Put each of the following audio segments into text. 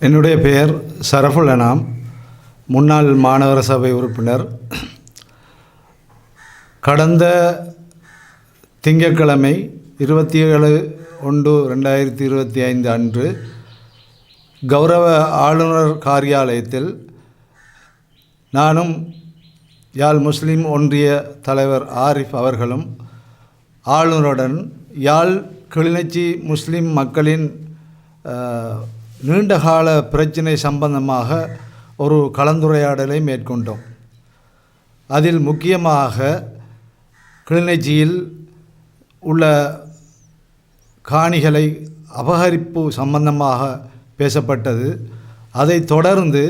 என்னுடைய பெயர் சரஃபுல் அனாம், முன்னாள் மாநகர சபை உறுப்பினர். கடந்த திங்கட்கிழமை 27/1/2025 அன்று கௌரவ ஆளுநர் காரியாலயத்தில் நானும் யாழ் முஸ்லீம் ஒன்றிய தலைவர் ஆரிஃப் அவர்களும் ஆளுநருடன் யாழ் கிளிநொச்சி முஸ்லீம் மக்களின் நீண்டகால பிரச்சினை சம்பந்தமாக ஒரு கலந்துரையாடலை மேற்கொண்டோம். அதில் முக்கியமாக கிளிநொச்சியில் உள்ள காணிகளை அபகரிப்பு சம்பந்தமாக பேசப்பட்டது. அதை தொடர்ந்து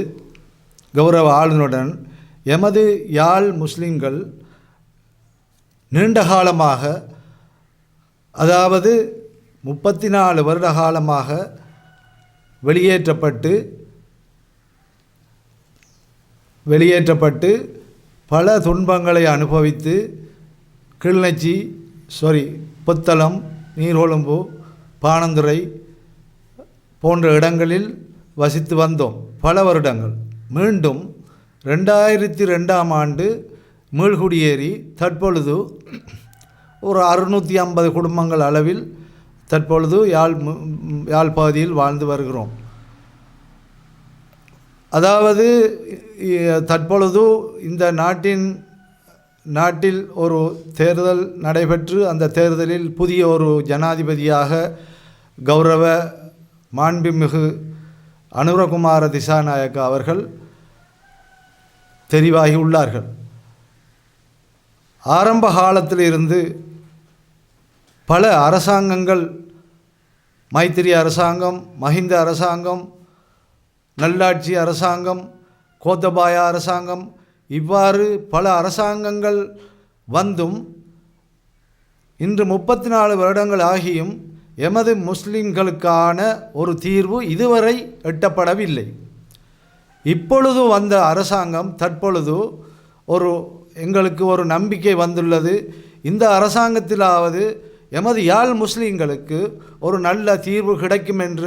கௌரவ ஆளுநருடன் எமது யாழ் முஸ்லீம்கள் நீண்டகாலமாக, அதாவது 34 வருட காலமாக வெளியேற்றப்பட்டு பல துன்பங்களை அனுபவித்து கிளிநொச்சி, புத்தளம், நீர்கொழும்பு, பாணந்துறை போன்ற இடங்களில் வசித்து வந்தோம் பல வருடங்கள். மீண்டும் 2002ஆம் ஆண்டு மீள்குடியேறி தற்பொழுது ஒரு 650 குடும்பங்கள் அளவில் தற்பொழுது யாழ் பகுதியில் வாழ்ந்து வருகிறோம். அதாவது தற்பொழுது இந்த நாட்டில் ஒரு தேர்தல் நடைபெற்று அந்த தேர்தலில் புதிய ஒரு ஜனாதிபதியாக கௌரவ மாண்புமிகு அனுரகுமார திசாநாயக்க அவர்கள் தெரிவாகி உள்ளார்கள். ஆரம்ப காலத்திலிருந்து பல அரசாங்கங்கள், மைத்திரி அரசாங்கம், மஹிந்த அரசாங்கம், நல்லாட்சி அரசாங்கம், கோத்தபாய அரசாங்கம், இவ்வாறு பல அரசாங்கங்கள் வந்தும் இன்று 34 வருடங்கள் ஆகியும் எமது முஸ்லிம்களுக்கான ஒரு தீர்வு இதுவரை எட்டப்படவில்லை. இப்பொழுது வந்த அரசாங்கம் தற்பொழுது எங்களுக்கு ஒரு நம்பிக்கை வந்துள்ளது. இந்த அரசாங்கத்திலாவது எமது யாழ் முஸ்லீம்களுக்கு ஒரு நல்ல தீர்வு கிடைக்கும் என்ற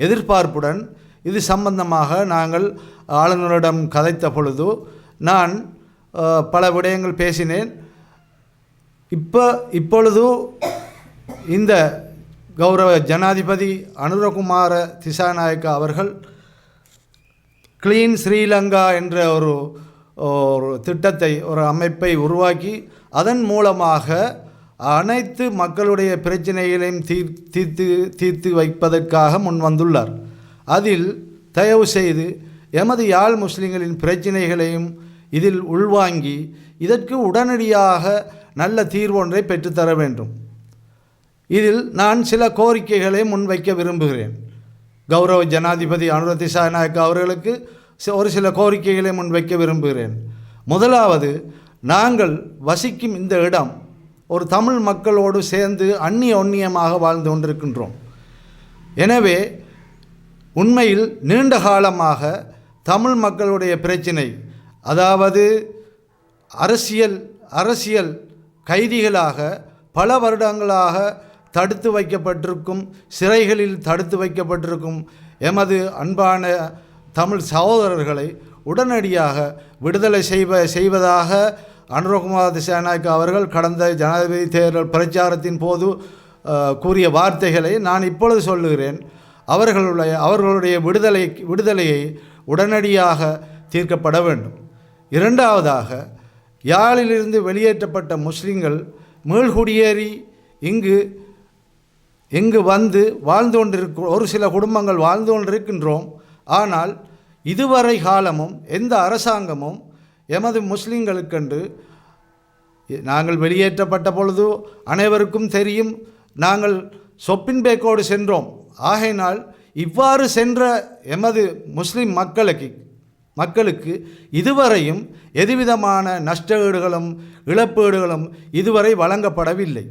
எதிர்பார்ப்புடன் இது சம்பந்தமாக நாங்கள் ஆளுநரிடம் கதைத்த பொழுது நான் பல விடயங்கள் பேசினேன். இப்பொழுது இந்த கௌரவ ஜனாதிபதி அனுரகுமார திசாநாயக்க அவர்கள் கிளீன் ஸ்ரீலங்கா என்ற ஒரு திட்டத்தை, ஒரு அமைப்பை உருவாக்கி அதன் மூலமாக அனைத்து மக்களுடைய பிரச்சனைகளையும் தீர்த்து வைப்பதற்காக முன் வந்துள்ளார். அதில் தயவு செய்து எமது யாழ் முஸ்லிம்களின் பிரச்சனைகளையும் இதில் உள்வாங்கி இதற்கு உடனடியாக நல்ல தீர்வு ஒன்றை பெற்றுத்தர வேண்டும். இதில் நான் சில கோரிக்கைகளை முன்வைக்க விரும்புகிறேன். கௌரவ ஜனாதிபதி அனுர திசாநாயக்க அவர்களுக்கு ஒரு சில கோரிக்கைகளை முன்வைக்க விரும்புகிறேன். முதலாவது, நாங்கள் வசிக்கும் இந்த இடம் ஒரு தமிழ் மக்களோடு சேர்ந்து ஒன்னியமாக வாழ்ந்து கொண்டிருக்கின்றோம். எனவே உண்மையில் நீண்ட காலமாக தமிழ் மக்களுடைய பிரச்சினை, அதாவது அரசியல் கைதிகளாக பல வருடங்களாக தடுத்து வைக்கப்பட்டிருக்கும், சிறைகளில் தடுத்து வைக்கப்பட்டிருக்கும் எமது அன்பான தமிழ் சகோதரர்களை உடனடியாக விடுதலை செய்வதாக அனுரகுமார திசாநாயக்க அவர்கள் கடந்த ஜனாதிபதி தேர்தல் பிரச்சாரத்தின் போது கூறிய வார்த்தைகளை நான் இப்பொழுது சொல்லுகிறேன். அவர்களுடைய விடுதலையை உடனடியாக தீர்க்கப்பட வேண்டும். இரண்டாவதாக, யாழிலிருந்து வெளியேற்றப்பட்ட முஸ்லிம்கள் மீள்குடியேறி இங்கு வந்து வாழ்ந்து ஒரு சில குடும்பங்கள் வாழ்ந்து கொண்டிருக்கின்றோம். ஆனால் இதுவரை காலமும் எந்த அரசாங்கமும் எமது முஸ்லிம்களுக்கென்று, நாங்கள் வெளியேற்றப்பட்ட பொழுது அனைவருக்கும் தெரியும், நாங்கள் சொப்பின் பேக்கோடு சென்றோம். ஆகையினால் இவ்வாறு சென்ற எமது முஸ்லிம் மக்களுக்கு இதுவரையும் எதுவிதமான நஷ்டஈடுகளும் இழப்பீடுகளும் இதுவரை வழங்கப்படவில்லை.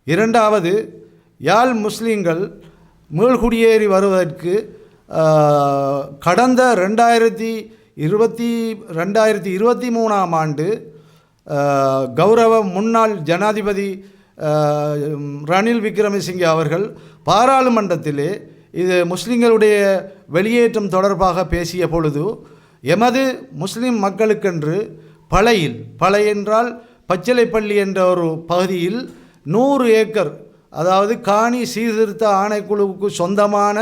இரண்டாவது, யாழ் முஸ்லிம்கள் மீள்குடியேறி வருவதற்கு கடந்த 2023ஆம் ஆண்டு கௌரவ முன்னாள் ஜனாதிபதி ரணில் விக்ரமசிங்கே அவர்கள் பாராளுமன்றத்திலே இது முஸ்லிம்களுடைய வெளியேற்றம் தொடர்பாக பேசிய பொழுது எமது முஸ்லிம் மக்களுக்கென்று பளை என்றால் பச்சிலைப்பள்ளி என்ற ஒரு பகுதியில் 100 ஏக்கர், அதாவது காணி சீர்திருத்த ஆணைக்குழுவுக்கு சொந்தமான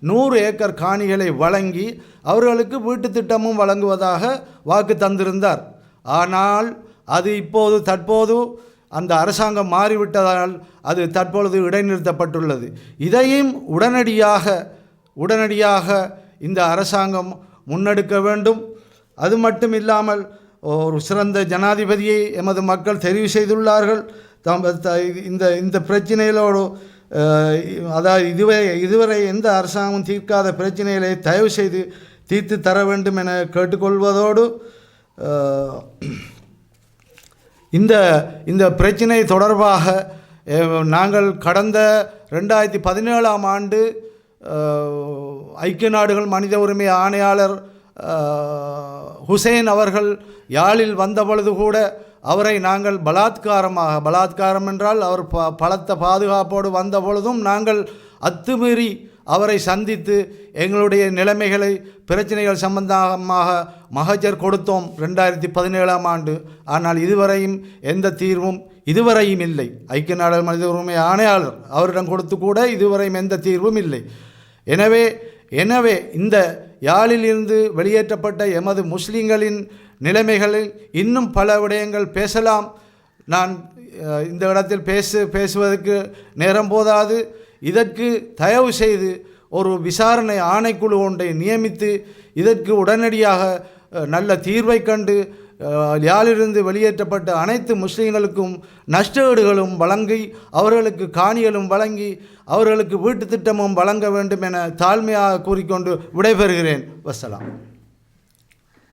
100 ஏக்கர் காணிகளை வழங்கி அவர்களுக்கு வீட்டு திட்டமும் வழங்குவதாக வாக்கு தந்திருந்தார். ஆனால் அது தற்போது அந்த அரசாங்கம் மாறிவிட்டதால் அது தற்பொழுது இடைநிறுத்தப்பட்டுள்ளது. இதையும் உடனடியாக இந்த அரசாங்கம் முன்னெடுக்க வேண்டும். அது மட்டும் இல்லாமல் ஒரு சிறந்த ஜனாதிபதியை எமது மக்கள் தெரிவு செய்துள்ளார்கள். இந்த பிரச்சனைகளோடு அதாவது இதுவரை எந்த அரசாங்கமும் தீர்க்காத பிரச்சனைகளை தயவு செய்து தீர்த்து தர வேண்டும் என கேட்டுக்கொள்வதோடு இந்த பிரச்சனை தொடர்பாக நாங்கள் கடந்த 2017ஆம் ஆண்டு ஐக்கிய நாடுகள் மனித உரிமை ஆணையாளர் ஹுசைன் அவர்கள் யாழில் வந்த பொழுது கூட அவரை நாங்கள் பலாத்காரம் என்றால் அவர் பலத்த பாதுகாப்போடு வந்த பொழுதும் நாங்கள் அத்துமீறி அவரை சந்தித்து எங்களுடைய நிலைமைகளை பிரச்சனைகள் சம்பந்தமாக மகஜர் கொடுத்தோம் 2017ஆம் ஆண்டு. ஆனால் இதுவரையும் எந்த தீர்வும் இல்லை. ஐக்கிய நாடுகள் மனித உரிமை ஆணையாளர் அவரிடம் கொடுத்து கூட இதுவரையும் எந்த தீர்வும் இல்லை. எனவே இந்த யாழிலிருந்து வெளியேற்றப்பட்ட எமது முஸ்லிம்களின் நிலைமைகளில் இன்னும் பல விடயங்கள் பேசலாம். நான் இந்த இடத்தில் பேசுவதற்கு நேரம் போதாது. இதற்கு தயவு செய்து ஒரு விசாரணை ஆணைக்குழு ஒன்றை நியமித்து இதற்கு உடனடியாக நல்ல தீர்வை கண்டு யாழிலிருந்து வெளியேற்றப்பட்ட அனைத்து முஸ்லீம்களுக்கும் நஷ்டஈடுகளும் வழங்கி அவர்களுக்கு காணிகளும் வழங்கி அவர்களுக்கு வீட்டு திட்டமும் வழங்க வேண்டும் என தாழ்மையாக கூறிக்கொண்டு விடைபெறுகிறேன். வஸ்ஸலாம்.